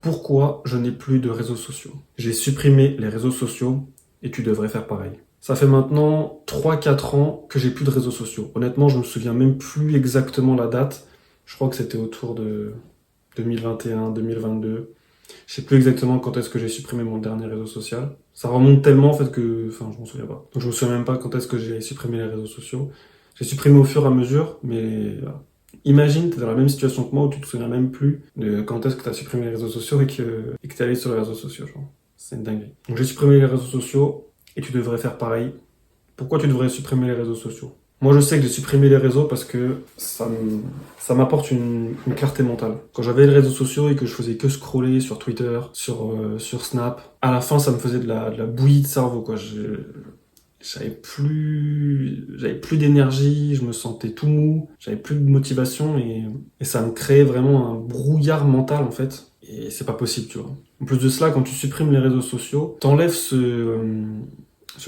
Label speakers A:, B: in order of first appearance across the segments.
A: Pourquoi je n'ai plus de réseaux sociaux? J'ai supprimé les réseaux sociaux et tu devrais faire pareil. Ça fait maintenant 3-4 ans que j'ai plus de réseaux sociaux. Honnêtement, je me souviens même plus exactement la date. Je crois que c'était autour de 2021, 2022. Je sais plus exactement quand est-ce que j'ai supprimé mon dernier réseau social. Ça remonte tellement en fait que, enfin, je m'en souviens pas. Donc je me souviens même pas quand est-ce que j'ai supprimé les réseaux sociaux. J'ai supprimé au fur et à mesure, mais voilà. Imagine, t'es dans la même situation que moi où tu te souviens même plus de quand est-ce que t'as supprimé les réseaux sociaux et que t'es allé sur les réseaux sociaux, genre. C'est une dinguerie. Donc j'ai supprimé les réseaux sociaux et tu devrais faire pareil. Pourquoi tu devrais supprimer les réseaux sociaux? Moi, je sais que j'ai supprimé les réseaux parce que ça m'apporte une clarté mentale. Quand j'avais les réseaux sociaux et que je faisais que scroller sur Twitter, sur Snap, à la fin, ça me faisait de la bouillie de cerveau, quoi. J'avais plus d'énergie, je me sentais tout mou, j'avais plus de motivation et ça me créait vraiment un brouillard mental, en fait. Et c'est pas possible, tu vois. En plus de cela, quand tu supprimes les réseaux sociaux, t'enlèves ce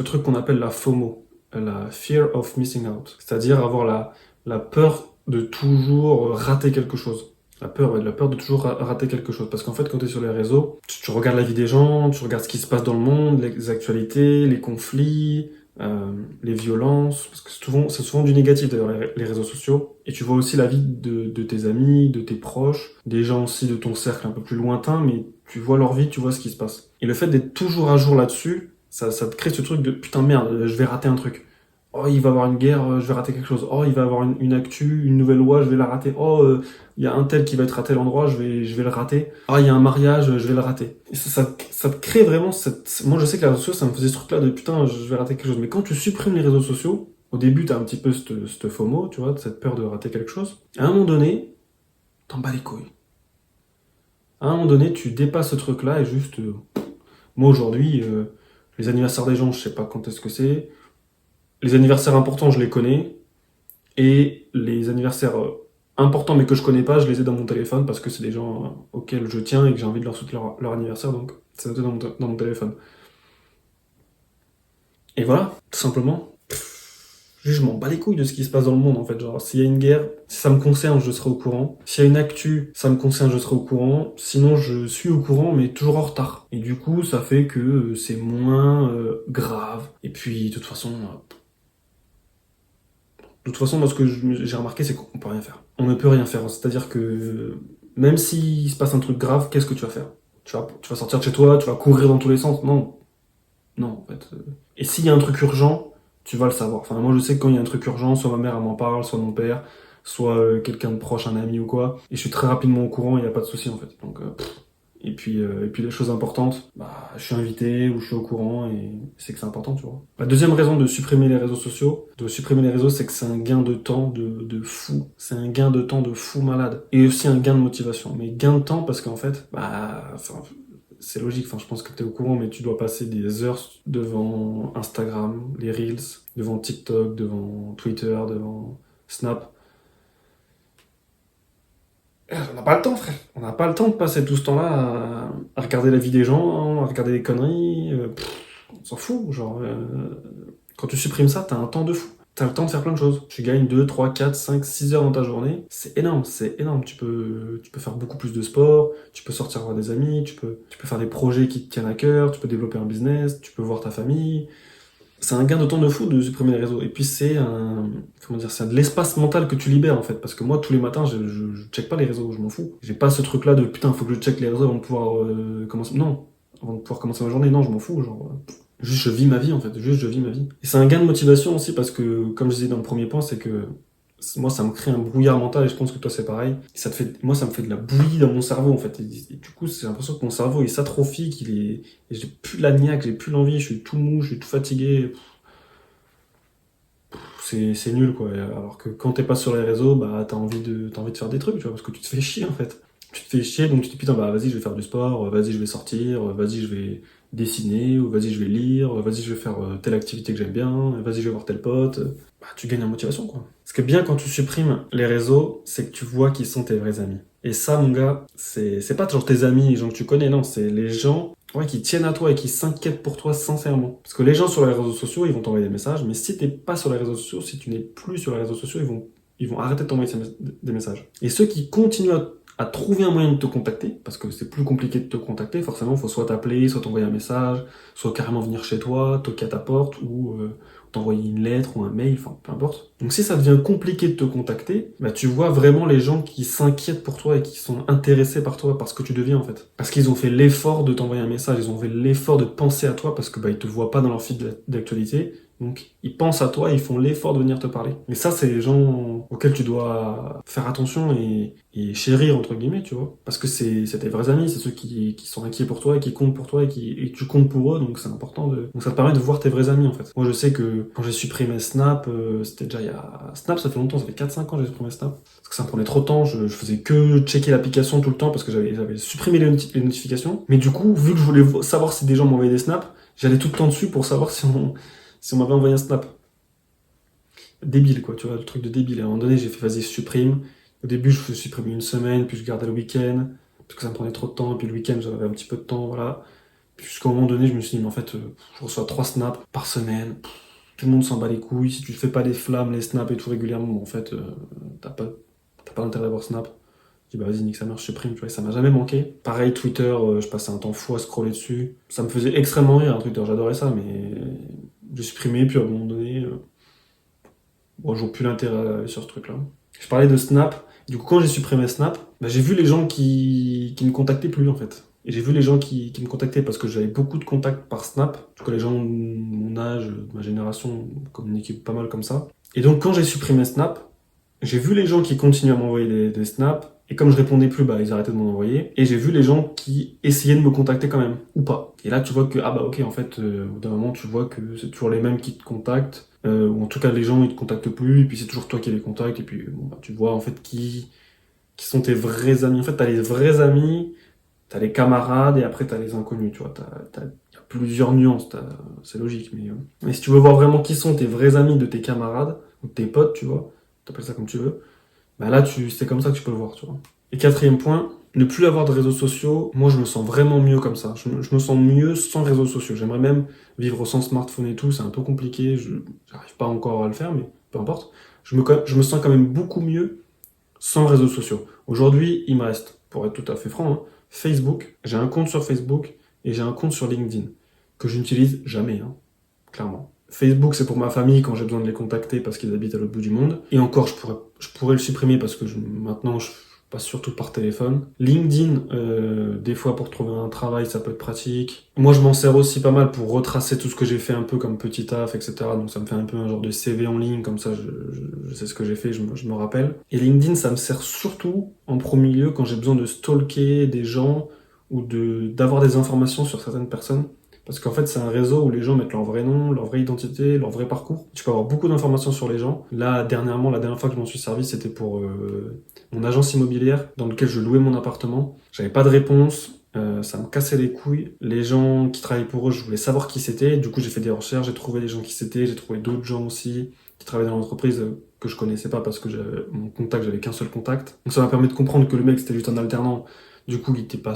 A: truc qu'on appelle la FOMO, la Fear of Missing Out. C'est-à-dire avoir la peur de toujours rater quelque chose. La peur de toujours rater quelque chose. Parce qu'en fait, quand tu es sur les réseaux, tu regardes la vie des gens, tu regardes ce qui se passe dans le monde, les actualités, les conflits, les violences. Parce que c'est souvent du négatif d'ailleurs, les réseaux sociaux. Et tu vois aussi la vie de tes amis, de tes proches, des gens aussi de ton cercle un peu plus lointain, mais tu vois leur vie, tu vois ce qui se passe. Et le fait d'être toujours à jour là-dessus, ça te crée ce truc de putain merde, je vais rater un truc. Oh, il va y avoir une guerre, je vais rater quelque chose. Oh, il va y avoir une actu, une nouvelle loi, je vais la rater. Oh, il y a un tel qui va être à tel endroit, je vais le rater. Ah, il y a un mariage, je vais le rater. Et ça te crée vraiment cette... Moi, je sais que les réseaux sociaux, ça me faisait ce truc-là de putain, je vais rater quelque chose. Mais quand tu supprimes les réseaux sociaux, au début, t'as un petit peu cette FOMO, tu vois, cette peur de rater quelque chose. À un moment donné, t'en bats les couilles. À un moment donné, tu dépasses ce truc-là et juste... moi, aujourd'hui, les anniversaires des gens, je sais pas quand est-ce que c'est. Les anniversaires importants, je les connais. Et les anniversaires importants mais que je connais pas, je les ai dans mon téléphone parce que c'est des gens auxquels je tiens et que j'ai envie de leur souhaiter leur anniversaire, donc c'est noté dans mon téléphone. Et voilà, tout simplement. Je m'en bats les couilles de ce qui se passe dans le monde en fait. Genre, s'il y a une guerre, si ça me concerne, je serai au courant. S'il y a une actu, ça me concerne, je serai au courant. Sinon, je suis au courant, mais toujours en retard. Et du coup, ça fait que c'est moins grave. Et puis, de toute façon, moi, ce que j'ai remarqué, c'est qu'on peut rien faire. On ne peut rien faire. C'est-à-dire que même s'il se passe un truc grave, qu'est-ce que tu vas faire? Tu vas sortir de chez toi, tu vas courir dans tous les sens? Non, non, en fait. Et s'il y a un truc urgent, tu vas le savoir. Enfin, moi, je sais que quand il y a un truc urgent, soit ma mère, elle m'en parle, soit mon père, soit quelqu'un de proche, un ami ou quoi. Et je suis très rapidement au courant, il n'y a pas de souci, en fait. Donc, et puis les choses importantes, bah, je suis invité ou je suis au courant et c'est que c'est important, tu vois. La deuxième raison de supprimer les réseaux sociaux, c'est que c'est un gain de temps de fou. C'est un gain de temps de fou malade. Et aussi un gain de motivation. Mais gain de temps parce qu'en fait, bah, enfin, c'est logique, enfin, je pense que tu es au courant, mais tu dois passer des heures devant Instagram, les Reels, devant TikTok, devant Twitter, devant Snap. On n'a pas le temps, frère. On n'a pas le temps de passer tout ce temps-là à regarder la vie des gens, à regarder des conneries. On s'en fout. Genre, quand tu supprimes ça, t'as un temps de fou. T'as le temps de faire plein de choses. Tu gagnes 2, 3, 4, 5, 6 heures dans ta journée. C'est énorme, c'est énorme. Tu peux faire beaucoup plus de sport, tu peux sortir voir des amis, tu peux faire des projets qui te tiennent à cœur, tu peux développer un business, tu peux voir ta famille. C'est un gain de temps de fou de supprimer les réseaux. Et puis comment dire, c'est de l'espace mental que tu libères en fait. Parce que moi, tous les matins, je check pas les réseaux, je m'en fous. J'ai pas ce truc-là de putain, faut que je check les réseaux avant de pouvoir commencer. Non, avant de pouvoir commencer ma journée, non, je m'en fous. Genre, juste je vis ma vie en fait. Juste je vis ma vie. Et c'est un gain de motivation aussi parce que, comme je disais dans le premier point, c'est que moi, ça me crée un brouillard mental et je pense que toi, c'est pareil. Et moi, ça me fait de la bouillie dans mon cerveau en fait. Et du coup, j'ai l'impression que mon cerveau il s'atrophie, et j'ai plus la niaque, j'ai plus l'envie, je suis tout mou, je suis tout fatigué. C'est nul quoi. Alors que quand t'es pas sur les réseaux, bah t'as envie de faire des trucs, tu vois, parce que tu te fais chier en fait. Tu te fais chier, donc tu te dis putain bah vas-y je vais faire du sport, vas-y je vais sortir, vas-y je vais dessiner, ou vas-y je vais lire, vas-y je vais faire telle activité que j'aime bien, vas-y je vais voir tel pote. Bah tu gagnes en motivation quoi. Ce qui est bien quand tu supprimes les réseaux, c'est que tu vois qui sont tes vrais amis. Et ça mon gars, c'est pas genre tes amis, les gens que tu connais, non, c'est les gens ouais, qui tiennent à toi et qui s'inquiètent pour toi sincèrement. Parce que les gens sur les réseaux sociaux, ils vont t'envoyer des messages, mais si t'es pas sur les réseaux sociaux, si tu n'es plus sur les réseaux sociaux, ils vont arrêter de t'envoyer des messages. Et ceux qui continuent à trouver un moyen de te contacter, parce que c'est plus compliqué de te contacter, forcément, il faut soit t'appeler, soit t'envoyer un message, soit carrément venir chez toi, toquer à ta porte, ou t'envoyer une lettre ou un mail, enfin, peu importe. Donc si ça devient compliqué de te contacter, bah tu vois vraiment les gens qui s'inquiètent pour toi et qui sont intéressés par toi, par ce que tu deviens en fait. Parce qu'ils ont fait l'effort de t'envoyer un message, ils ont fait l'effort de penser à toi, parce que bah ils te voient pas dans leur feed d'actualité, donc ils pensent à toi, ils font l'effort de venir te parler. Et ça, c'est les gens auxquels tu dois faire attention et chérir, entre guillemets, tu vois. Parce que c'est tes vrais amis, c'est ceux qui sont inquiets pour toi et qui comptent pour toi et tu comptes pour eux, donc c'est important de... Donc ça te permet de voir tes vrais amis, en fait. Moi, je sais que quand j'ai supprimé Snap, c'était déjà il y a... Snap, ça fait longtemps, ça fait 4-5 ans que j'ai supprimé Snap. Parce que ça me prenait trop de temps, je faisais que checker l'application tout le temps parce que j'avais supprimé les notifications. Mais du coup, vu que je voulais savoir si des gens m'envoyaient des snaps, j'allais tout le temps dessus pour savoir si on m'avait envoyé un snap. Débile, quoi, tu vois, le truc de débile. À un moment donné, j'ai fait, vas-y, je supprime. Au début, je faisais supprimer une semaine, puis je gardais le week-end, parce que ça me prenait trop de temps, et puis le week-end, j'avais un petit peu de temps, voilà. Puis jusqu'à un moment donné, je me suis dit, mais en fait, je reçois 3 snaps par semaine. Tout le monde s'en bat les couilles. Si tu fais pas les flammes, les snaps et tout régulièrement, bon, en fait, t'as pas d'intérêt d'avoir snap. Je dis, bah vas-y, nique sa mère, je supprime, tu vois, et ça m'a jamais manqué. Pareil, Twitter, je passais un temps fou à scroller dessus. Ça me faisait extrêmement rire, Twitter, j'adorais ça, mais j'ai supprimé, puis à un moment donné, bon, je vois plus l'intérêt à aller sur ce truc-là. Je parlais de Snap. Du coup, quand j'ai supprimé Snap, bah, j'ai vu les gens qui me contactaient plus, en fait. Et j'ai vu les gens qui me contactaient parce que j'avais beaucoup de contacts par Snap. En tout cas, les gens de mon âge, de ma génération, communiquaient pas mal comme ça. Et donc, quand j'ai supprimé Snap, j'ai vu les gens qui continuaient à m'envoyer des snaps. Et comme je répondais plus, bah, ils arrêtaient de m'en envoyer. Et j'ai vu les gens qui essayaient de me contacter quand même, ou pas. Et là, tu vois que, ah bah ok, en fait, au bout d'un moment, tu vois que c'est toujours les mêmes qui te contactent. Ou en tout cas, les gens, ils te contactent plus. Et puis, c'est toujours toi qui les contactes. Et puis, bon, bah, tu vois, en fait, qui sont tes vrais amis. En fait, t'as les vrais amis, t'as les camarades, et après, t'as les inconnus, tu vois. Y a plusieurs nuances, c'est logique. Mais si tu veux voir vraiment qui sont tes vrais amis de tes camarades, ou de tes potes, tu vois, t'appelles ça comme tu veux, bah là, c'est comme ça que tu peux le voir, tu vois. Et quatrième point, ne plus avoir de réseaux sociaux, moi je me sens vraiment mieux comme ça. Je me sens mieux sans réseaux sociaux. J'aimerais même vivre sans smartphone et tout, c'est un peu compliqué, je j'arrive pas encore à le faire, mais peu importe. Je me sens quand même beaucoup mieux sans réseaux sociaux. Aujourd'hui, il me reste, pour être tout à fait franc, hein, Facebook, j'ai un compte sur Facebook et j'ai un compte sur LinkedIn, que je n'utilise jamais, hein, clairement. Facebook, c'est pour ma famille quand j'ai besoin de les contacter parce qu'ils habitent à l'autre bout du monde. Et encore, je pourrais le supprimer parce que maintenant, je passe surtout par téléphone. LinkedIn, des fois pour trouver un travail, ça peut être pratique. Moi, je m'en sers aussi pas mal pour retracer tout ce que j'ai fait un peu comme petit taf, etc. Donc ça me fait un peu un genre de CV en ligne, comme ça je sais ce que j'ai fait, je me rappelle. Et LinkedIn, ça me sert surtout en premier lieu quand j'ai besoin de stalker des gens ou d'avoir des informations sur certaines personnes. Parce qu'en fait, c'est un réseau où les gens mettent leur vrai nom, leur vraie identité, leur vrai parcours. Tu peux avoir beaucoup d'informations sur les gens. Là, dernièrement, la dernière fois que je m'en suis servi, c'était pour mon agence immobilière dans laquelle je louais mon appartement. J'avais pas de réponse. Ça me cassait les couilles. Les gens qui travaillaient pour eux, je voulais savoir qui c'était. Du coup, j'ai fait des recherches, j'ai trouvé les gens qui c'était, j'ai trouvé d'autres gens aussi qui travaillaient dans l'entreprise que je connaissais pas parce que mon contact, j'avais qu'un seul contact. Donc ça m'a permis de comprendre que le mec, c'était juste un alternant. Du coup, il était pas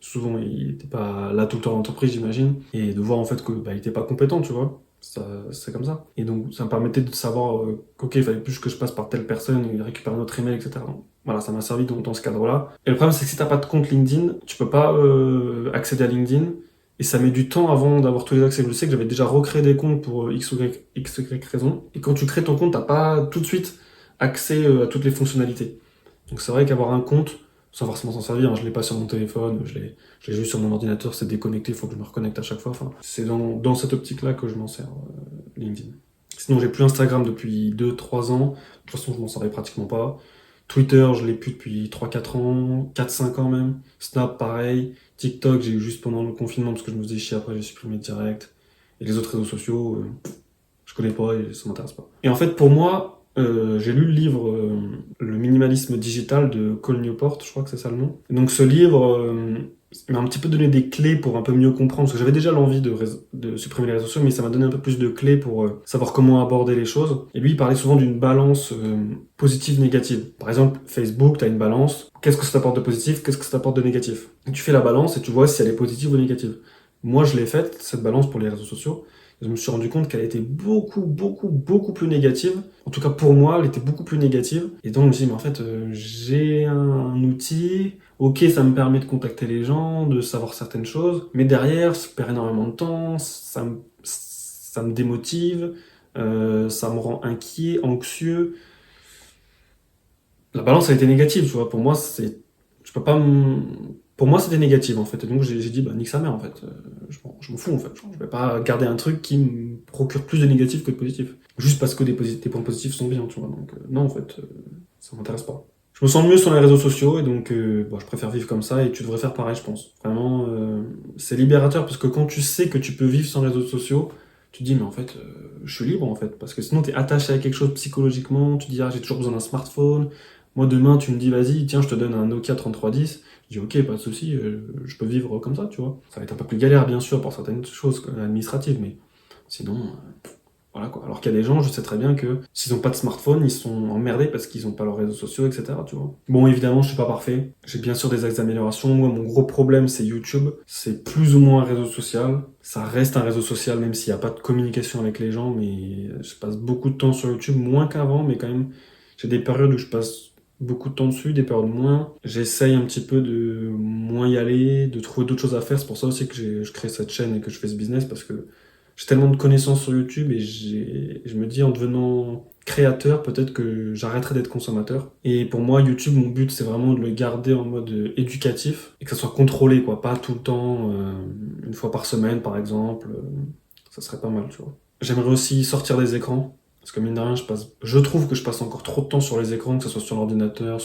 A: souvent il était pas là tout le temps dans l'entreprise, j'imagine, et de voir en fait que bah, il était pas compétent, tu vois. Ça, c'est comme ça. Et donc ça me permettait de savoir qu'ok, il fallait plus que je passe par telle personne et récupérer notre email, etc. Donc, voilà, ça m'a servi dans ce cadre-là. Et le problème, c'est que si t'as pas de compte LinkedIn, tu peux pas accéder à LinkedIn. Et ça met du temps avant d'avoir tous les accès. Je sais que j'avais déjà recréé des comptes pour X ou Y raison. Et quand tu crées ton compte, t'as pas tout de suite accès à toutes les fonctionnalités. Donc c'est vrai qu'avoir un compte, sans forcément s'en servir, hein, je l'ai pas sur mon téléphone, je l'ai juste sur mon ordinateur, c'est déconnecté, il faut que je me reconnecte à chaque fois. Enfin, c'est dans cette optique-là que je m'en sers, LinkedIn. Sinon, j'ai plus Instagram depuis 2-3 ans. De toute façon, je m'en servais pratiquement pas. Twitter, je l'ai plus depuis 3-4 ans, 4-5 ans même. Snap, pareil. TikTok, j'ai eu juste pendant le confinement parce que je me faisais chier après, j'ai supprimé direct. Et les autres réseaux sociaux, je connais pas et ça m'intéresse pas. Et en fait, pour moi, j'ai lu le livre Le minimalisme digital de Cole Newport, je crois que c'est ça le nom. Et donc ce livre m'a un petit peu donné des clés pour un peu mieux comprendre, parce que j'avais déjà l'envie de supprimer les réseaux sociaux, mais ça m'a donné un peu plus de clés pour savoir comment aborder les choses. Et lui, il parlait souvent d'une balance positive-négative. Par exemple, Facebook, tu as une balance. Qu'est-ce que ça t'apporte de positif? Qu'est-ce que ça t'apporte de négatif? Et tu fais la balance et tu vois si elle est positive ou négative. Moi, je l'ai faite, cette balance pour les réseaux sociaux. je me suis rendu compte qu'elle était beaucoup plus négative. En tout cas, pour moi, elle était beaucoup plus négative. Et donc, je me dis, mais en fait, j'ai un outil. Ok, ça me permet de contacter les gens, de savoir certaines choses. Mais derrière, ça perd énormément de temps. Ça me démotive. Ça me rend inquiet, anxieux. La balance a été négative, tu vois. Pour moi, je peux pas pour moi, c'était négatif, en fait. Et donc, j'ai dit, bah, nique sa mère, en fait. Je m'en fous, en fait. Genre, je vais pas garder un truc qui me procure plus de négatif que de positif. Juste parce que des points positifs sont bien, tu vois. Donc, non, en fait, ça m'intéresse pas. Je me sens mieux sur les réseaux sociaux, et donc, bon, je préfère vivre comme ça, et tu devrais faire pareil, je pense. Vraiment, c'est libérateur, parce que quand tu sais que tu peux vivre sans réseaux sociaux, tu te dis, mais en fait, je suis libre, en fait. Parce que sinon, t'es attaché à quelque chose psychologiquement, tu te dis, ah, j'ai toujours besoin d'un smartphone. Moi, demain, tu me dis, vas-y, tiens, je te donne un Nokia 3310. Je dis, ok, pas de souci, je peux vivre comme ça, tu vois. Ça va être un peu plus galère, bien sûr, pour certaines choses administratives, mais sinon, voilà quoi. Alors qu'il y a des gens, je sais très bien que s'ils n'ont pas de smartphone, ils sont emmerdés parce qu'ils n'ont pas leurs réseaux sociaux, etc., tu vois. Bon, évidemment, je suis pas parfait. J'ai bien sûr des axes d'amélioration. Moi, mon gros problème, c'est YouTube. C'est plus ou moins un réseau social. Ça reste un réseau social, même s'il n'y a pas de communication avec les gens, mais je passe beaucoup de temps sur YouTube, moins qu'avant, mais quand même, j'ai des périodes où je passe beaucoup de temps dessus, des périodes moins. J'essaye un petit peu de moins y aller, de trouver d'autres choses à faire. C'est pour ça aussi que je crée cette chaîne et que je fais ce business, parce que j'ai tellement de connaissances sur YouTube et je me dis en devenant créateur, peut-être que j'arrêterai d'être consommateur. Et pour moi, YouTube, mon but, c'est vraiment de le garder en mode éducatif et que ça soit contrôlé, quoi. Pas tout le temps, une fois par semaine, par exemple. Ça serait pas mal, tu vois. J'aimerais aussi sortir des écrans. Parce que mine de rien, je trouve que je passe encore trop de temps sur les écrans, que ce soit sur l'ordinateur,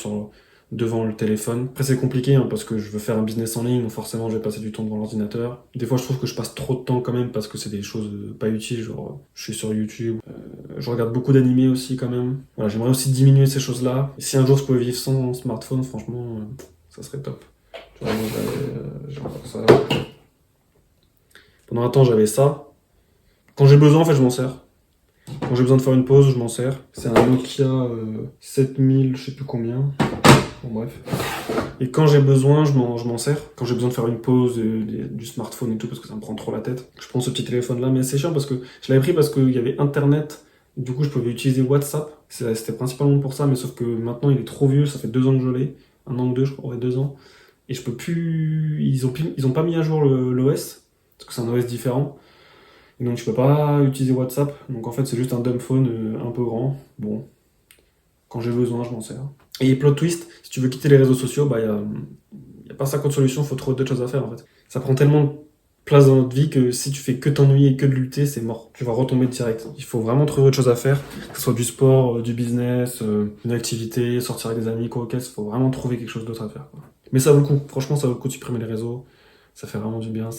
A: devant le téléphone. Après, c'est compliqué, hein, parce que je veux faire un business en ligne, donc forcément, je vais passer du temps devant l'ordinateur. Des fois, je trouve que je passe trop de temps quand même, parce que c'est des choses pas utiles, genre, je suis sur YouTube, je regarde beaucoup d'animés aussi quand même. Voilà, j'aimerais aussi diminuer ces choses-là. Et si un jour je pouvais vivre sans smartphone, franchement, ça serait top. Tu vois, moi, j'ai encore ça. Pendant un temps, j'avais ça. Quand j'ai besoin, en fait, je m'en sers. Quand j'ai besoin de faire une pause, je m'en sers. C'est un Nokia 7000, je sais plus combien. Bon, bref. Et quand j'ai besoin, je m'en sers. Quand j'ai besoin de faire une pause du smartphone et tout, parce que ça me prend trop la tête, je prends ce petit téléphone-là. Mais c'est chiant parce que je l'avais pris parce qu'il y avait Internet. Du coup, je pouvais utiliser WhatsApp. C'était principalement pour ça, mais sauf que maintenant, il est trop vieux. Ça fait 2 ans que je l'ai. 1 an ou 2, je crois. Ouais, 2 ans. Et je peux plus. Ils ont pas mis à jour l'OS. Parce que c'est un OS différent. Et donc, je peux pas utiliser WhatsApp. Donc, en fait, c'est juste un dumb phone un peu grand. Bon. Quand j'ai besoin, je m'en sers. Et plot twist, si tu veux quitter les réseaux sociaux, bah, y a pas 50 solutions, faut trouver d'autres choses à faire, en fait. Ça prend tellement de place dans notre vie que si tu fais que t'ennuyer et que de lutter, c'est mort. Tu vas retomber direct. Il faut vraiment trouver autre chose à faire, que ce soit du sport, du business, une activité, sortir avec des amis, quoi, il faut vraiment trouver quelque chose d'autre à faire, quoi. Mais ça vaut le coup. Franchement, ça vaut le coup de supprimer les réseaux. Ça fait vraiment du bien.